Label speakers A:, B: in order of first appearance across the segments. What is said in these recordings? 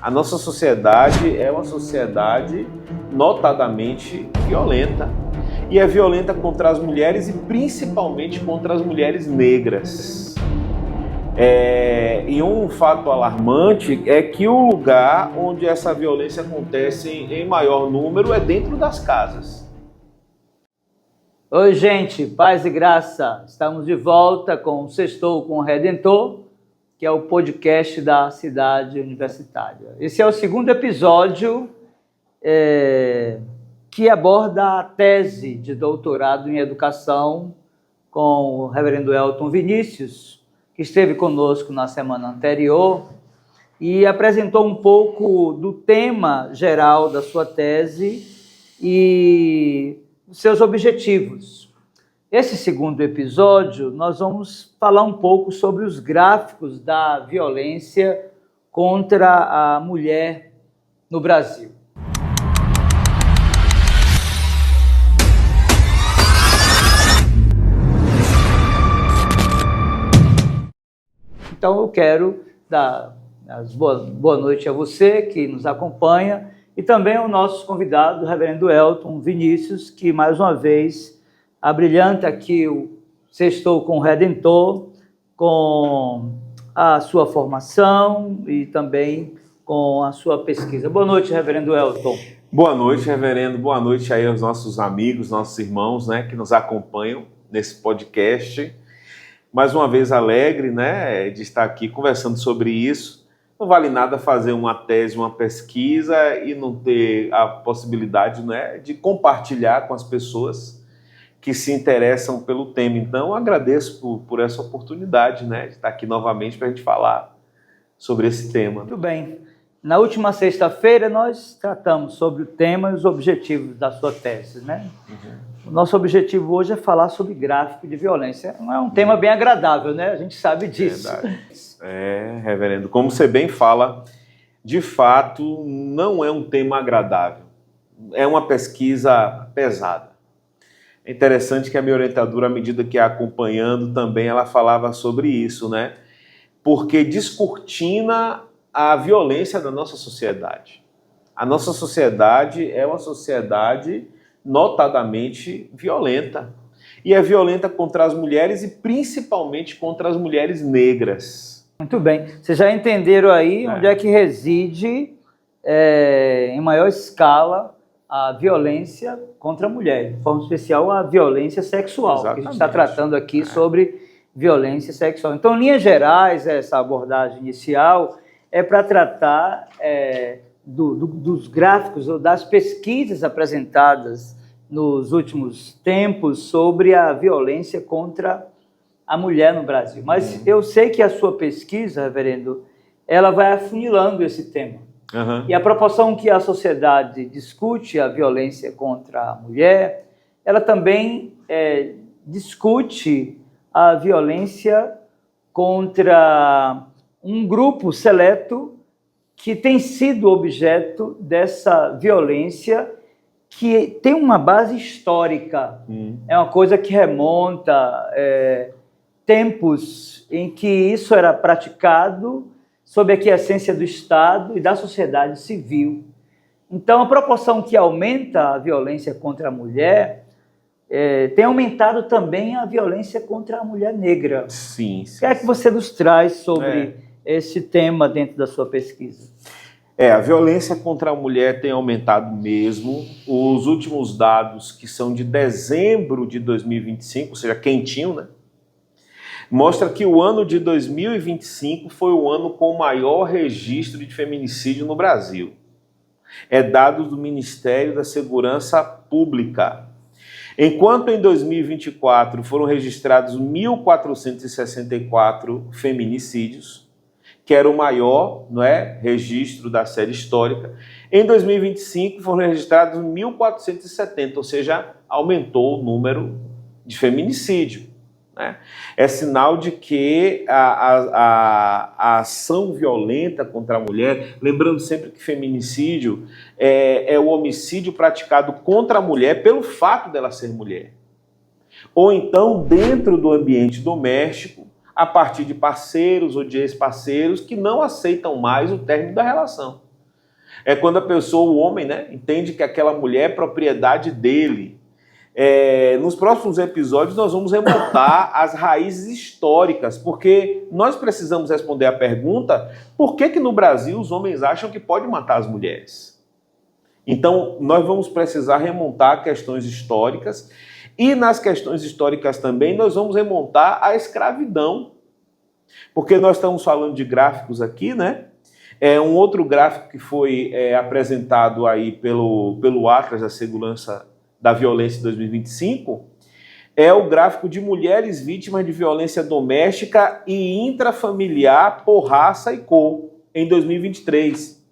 A: A nossa sociedade é uma sociedade notadamente violenta. E é violenta contra as mulheres e principalmente contra as mulheres negras. E um fato alarmante é que o lugar onde essa violência acontece em maior número é dentro das casas.
B: Oi, gente, paz e graça. Estamos de volta com o Sextou com o Redentor, que é o podcast da Cidade Universitária. Esse é o segundo episódio que aborda a tese de doutorado em educação com o reverendo Elton Vinícius, que esteve conosco na semana anterior e apresentou um pouco do tema geral da sua tese e seus objetivos. Esse segundo episódio, nós vamos falar um pouco sobre os gráficos da violência contra a mulher no Brasil. Então eu quero dar boa noite a você que nos acompanha e também ao nosso convidado, o reverendo Elton Vinícius, que mais uma vez abrilhanta aqui o Sextou com o Redentor, com a sua formação e também com a sua pesquisa. Boa noite, reverendo Elton.
A: Boa noite, reverendo. Boa noite aí aos nossos amigos, nossos irmãos, né, que nos acompanham nesse podcast. Mais uma vez alegre, né, de estar aqui conversando sobre isso. Não vale nada fazer uma tese, uma pesquisa e não ter a possibilidade, né, de compartilhar com as pessoas que se interessam pelo tema. Então, eu agradeço por essa oportunidade, né, de estar aqui novamente para a gente falar sobre esse tema.
B: Muito bem. Na última sexta-feira, nós tratamos sobre o tema e os objetivos da sua tese, né? O nosso objetivo hoje é falar sobre gráfico de violência. Não é um tema bem agradável, né? A gente sabe disso.
A: Verdade. Reverendo, como você bem fala, de fato, não é um tema agradável. É uma pesquisa pesada. É interessante que a minha orientadora, à medida que ia acompanhando também, ela falava sobre isso, né? Porque descortina a violência da nossa sociedade. A nossa sociedade é uma sociedade notadamente violenta. E é violenta contra as mulheres e principalmente contra as mulheres negras.
B: Muito bem. Vocês já entenderam aí onde é que reside, em maior escala, a violência contra a mulher. De forma especial, a violência sexual. Que a gente está tratando aqui sobre violência sexual. Então, em linhas gerais, essa abordagem inicial é para tratar dos gráficos ou das pesquisas apresentadas nos últimos tempos sobre a violência contra a mulher no Brasil. Mas eu sei que a sua pesquisa, reverendo, ela vai afunilando esse tema. E a proporção que a sociedade discute a violência contra a mulher, ela também discute a violência contra um grupo seleto que tem sido objeto dessa violência, que tem uma base histórica. É uma coisa que remonta tempos em que isso era praticado sob a quiescência do Estado e da sociedade civil. Então, a proporção que aumenta a violência contra a mulher tem aumentado também a violência contra a mulher negra.
A: Sim.
B: O que é que você nos traz sobre esse tema dentro da sua pesquisa?
A: A violência contra a mulher tem aumentado mesmo. Os últimos dados, que são de dezembro de 2025, ou seja, quentinho, né? Mostra que o ano de 2025 foi o ano com o maior registro de feminicídio no Brasil. É dado do Ministério da Segurança Pública. Enquanto em 2024 foram registrados 1.464 feminicídios, que era o maior, registro da série histórica, em 2025 foram registrados 1.470, ou seja, aumentou o número de feminicídio. É sinal de que a ação violenta contra a mulher, lembrando sempre que feminicídio é o homicídio praticado contra a mulher pelo fato dela ser mulher. Ou então dentro do ambiente doméstico, a partir de parceiros ou de ex-parceiros que não aceitam mais o término da relação. É quando a pessoa, o homem, né, entende que aquela mulher é propriedade dele. Nos próximos episódios nós vamos remontar as raízes históricas, porque nós precisamos responder a pergunta: por que no Brasil os homens acham que pode matar as mulheres? Então nós vamos precisar remontar questões históricas, e nas questões históricas também nós vamos remontar a escravidão, porque nós estamos falando de gráficos aqui, né? Um outro gráfico que foi apresentado aí pelo Atlas da Segurança da Violência de 2025 é o gráfico de mulheres vítimas de violência doméstica e intrafamiliar por raça e cor em 2023.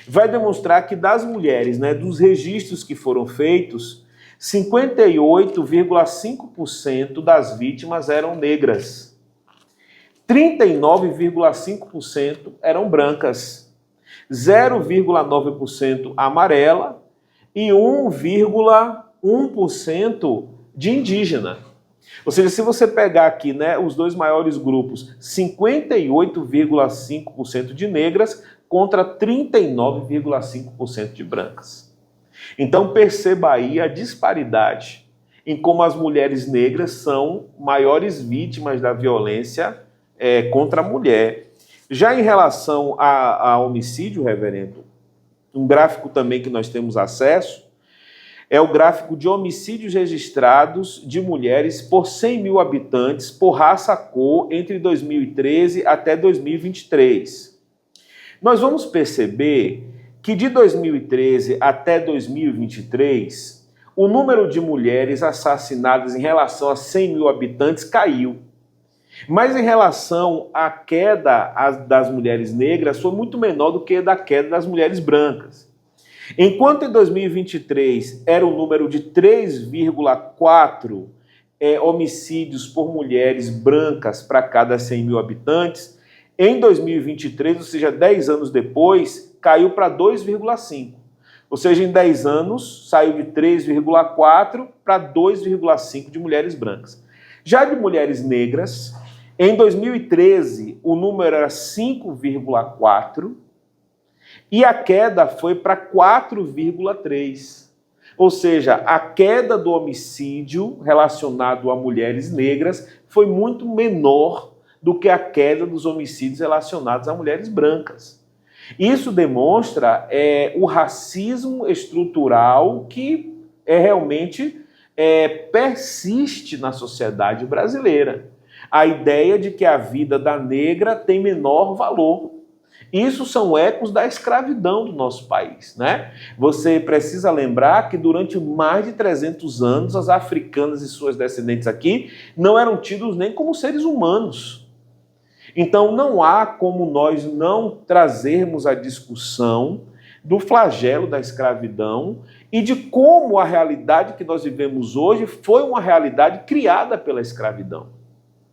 A: Vai demonstrar que das mulheres, né, dos registros que foram feitos, 58,5% das vítimas eram negras. 39,5% eram brancas, 0,9% amarela e 1,1% de indígena. Ou seja, se você pegar aqui, né, os dois maiores grupos, 58,5% de negras contra 39,5% de brancas. Então perceba aí a disparidade em como as mulheres negras são maiores vítimas da violência contra a mulher. Já em relação a homicídio, reverendo, um gráfico também que nós temos acesso é o gráfico de homicídios registrados de mulheres por 100 mil habitantes por raça-cor entre 2013 até 2023. Nós vamos perceber que de 2013 até 2023, o número de mulheres assassinadas em relação a 100 mil habitantes caiu. Mas em relação à queda das mulheres negras, foi muito menor do que a da queda das mulheres brancas. Enquanto em 2023 era o número de 3,4 homicídios por mulheres brancas para cada 100 mil habitantes, em 2023, ou seja, 10 anos depois, caiu para 2,5. Ou seja, em 10 anos, saiu de 3,4 para 2,5 de mulheres brancas. Já de mulheres negras, em 2013, o número era 5,4 e a queda foi para 4,3. Ou seja, a queda do homicídio relacionado a mulheres negras foi muito menor do que a queda dos homicídios relacionados a mulheres brancas. Isso demonstra o racismo estrutural que realmente persiste na sociedade brasileira. A ideia de que a vida da negra tem menor valor. Isso são ecos da escravidão do nosso país, né? Você precisa lembrar que durante mais de 300 anos, as africanas e suas descendentes aqui não eram tidos nem como seres humanos. Então não há como nós não trazermos a discussão do flagelo da escravidão e de como a realidade que nós vivemos hoje foi uma realidade criada pela escravidão.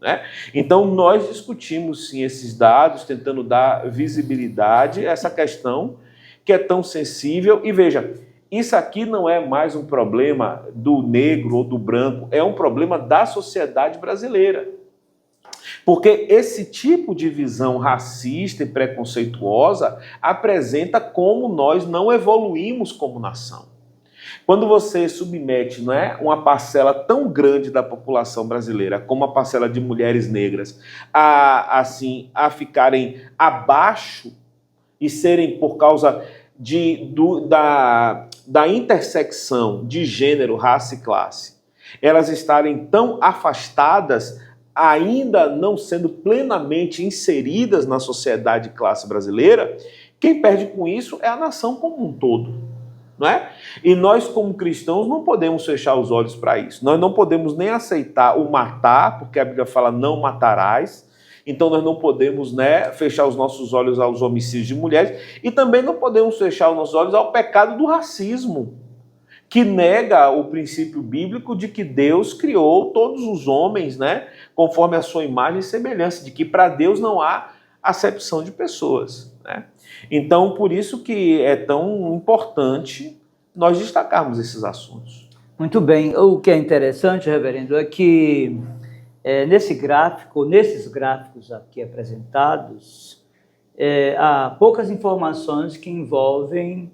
A: Né? Então nós discutimos sim esses dados, tentando dar visibilidade a essa questão que é tão sensível. E veja, isso aqui não é mais um problema do negro ou do branco, é um problema da sociedade brasileira. Porque esse tipo de visão racista e preconceituosa apresenta como nós não evoluímos como nação. Quando você submete, não é, uma parcela tão grande da população brasileira, como a parcela de mulheres negras, a ficarem abaixo e serem, por causa da intersecção de gênero, raça e classe, elas estarem tão afastadas, ainda não sendo plenamente inseridas na sociedade e classe brasileira, quem perde com isso é a nação como um todo. Não é? E nós, como cristãos, não podemos fechar os olhos para isso. Nós não podemos nem aceitar o matar, porque a Bíblia fala não matarás. Então nós não podemos, né, fechar os nossos olhos aos homicídios de mulheres e também não podemos fechar os nossos olhos ao pecado do racismo, que nega o princípio bíblico de que Deus criou todos os homens, né, conforme a sua imagem e semelhança, de que para Deus não há acepção de pessoas, né? Então, por isso que é tão importante nós destacarmos esses assuntos.
B: Muito bem. O que é interessante, reverendo, é que nesses gráficos aqui apresentados, há poucas informações que envolvem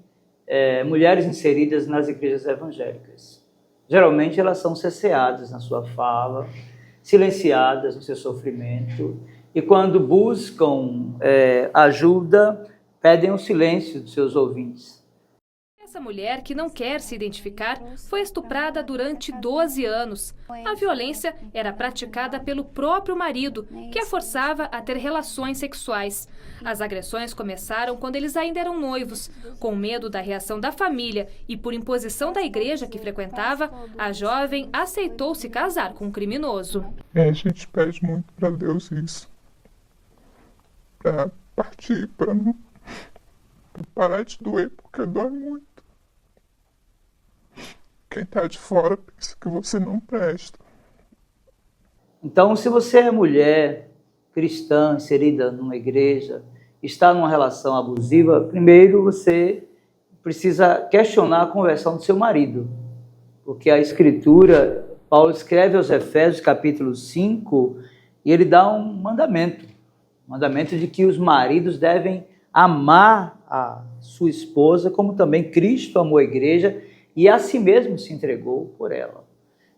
B: mulheres inseridas nas igrejas evangélicas. Geralmente elas são cerceadas na sua fala, silenciadas no seu sofrimento, e quando buscam ajuda, pedem o silêncio dos seus ouvintes.
C: Essa mulher, que não quer se identificar, foi estuprada durante 12 anos. A violência era praticada pelo próprio marido, que a forçava a ter relações sexuais. As agressões começaram quando eles ainda eram noivos. Com medo da reação da família e por imposição da igreja que frequentava, a jovem aceitou se casar com um criminoso.
D: A gente pede muito para Deus isso. Para partir, para não parar de doer, porque dói muito. Quem está de fora pensa que você não presta.
B: Então, se você é mulher cristã, inserida numa igreja, está numa relação abusiva, primeiro você precisa questionar a conversão do seu marido. Porque a Escritura, Paulo escreve aos Efésios, capítulo 5, e ele dá um mandamento de que os maridos devem amar a sua esposa, como também Cristo amou a igreja e a si mesmo se entregou por ela.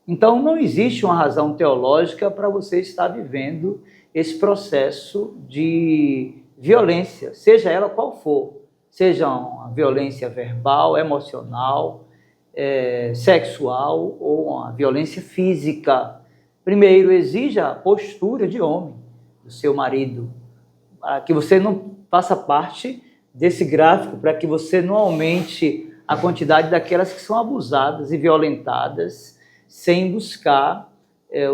B: Então, não existe uma razão teológica para você estar vivendo esse processo de violência, seja ela qual for, seja uma violência verbal, emocional, sexual ou uma violência física. Primeiro, exija a postura de homem do seu marido, para que você não faça parte desse gráfico, para que você não aumente a quantidade daquelas que são abusadas e violentadas sem buscar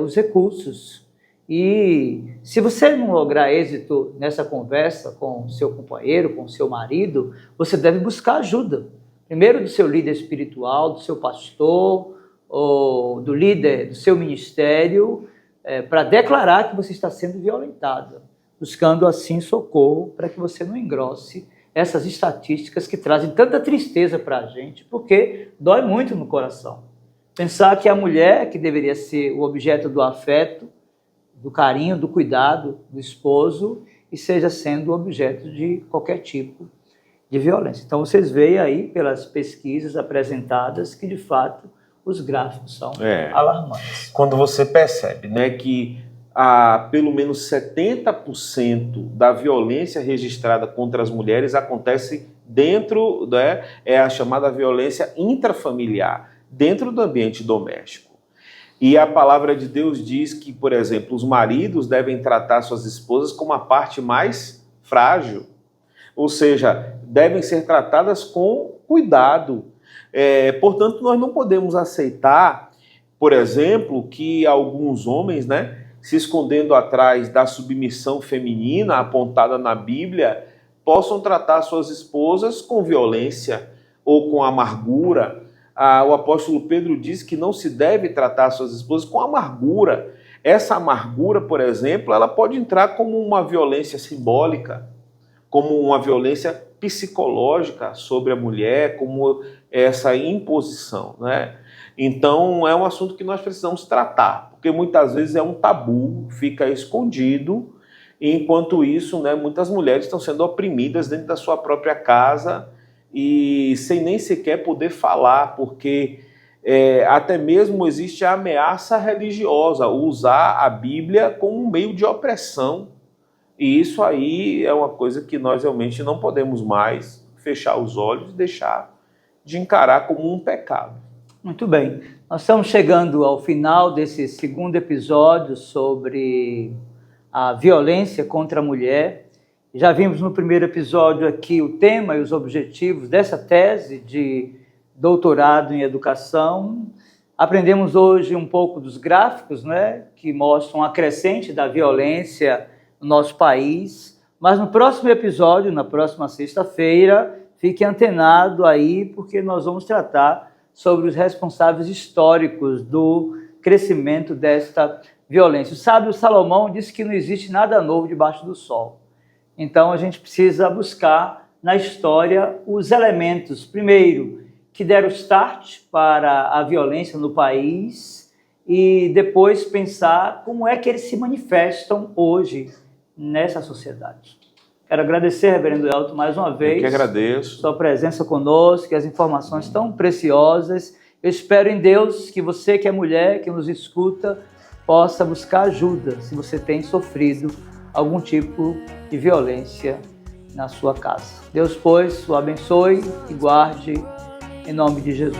B: os recursos. E se você não lograr êxito nessa conversa com o seu companheiro, com o seu marido, você deve buscar ajuda. Primeiro do seu líder espiritual, do seu pastor, ou do líder do seu ministério, para declarar que você está sendo violentada, buscando assim socorro para que você não engrosse essas estatísticas que trazem tanta tristeza para a gente, porque dói muito no coração. Pensar que a mulher, que deveria ser o objeto do afeto, do carinho, do cuidado do esposo, e seja sendo objeto de qualquer tipo de violência. Então, vocês veem aí, pelas pesquisas apresentadas, que, de fato, os gráficos são alarmantes.
A: Quando você percebe, né, que pelo menos 70% da violência registrada contra as mulheres acontece dentro, né, a chamada violência intrafamiliar, dentro do ambiente doméstico. E a palavra de Deus diz que, por exemplo, os maridos devem tratar suas esposas como a parte mais frágil, ou seja, devem ser tratadas com cuidado. Portanto, nós não podemos aceitar, por exemplo, que alguns homens, né, se escondendo atrás da submissão feminina apontada na Bíblia, possam tratar suas esposas com violência ou com amargura. O apóstolo Pedro diz que não se deve tratar suas esposas com amargura. Essa amargura, por exemplo, ela pode entrar como uma violência simbólica, como uma violência psicológica sobre a mulher, como essa imposição, né? Então, é um assunto que nós precisamos tratar, porque muitas vezes é um tabu, fica escondido, e enquanto isso, né, muitas mulheres estão sendo oprimidas dentro da sua própria casa e sem nem sequer poder falar, porque até mesmo existe a ameaça religiosa, usar a Bíblia como um meio de opressão. E isso aí é uma coisa que nós realmente não podemos mais fechar os olhos e deixar de encarar como um pecado.
B: Muito bem. Nós estamos chegando ao final desse segundo episódio sobre a violência contra a mulher. Já vimos no primeiro episódio aqui o tema e os objetivos dessa tese de doutorado em educação. Aprendemos hoje um pouco dos gráficos, né, que mostram a crescente da violência no nosso país. Mas no próximo episódio, na próxima sexta-feira, fique antenado aí, porque nós vamos tratar sobre os responsáveis históricos do crescimento desta violência. O sábio Salomão disse que não existe nada novo debaixo do sol. Então, a gente precisa buscar na história os elementos, primeiro, que deram start para a violência no país, e depois pensar como é que eles se manifestam hoje nessa sociedade. Quero agradecer, reverendo Elton, mais uma vez.
A: Eu que agradeço.
B: Sua presença conosco, as informações tão preciosas. Eu espero em Deus que você que é mulher, que nos escuta, possa buscar ajuda se você tem sofrido algum tipo de violência na sua casa. Deus, pois, o abençoe e guarde em nome de Jesus.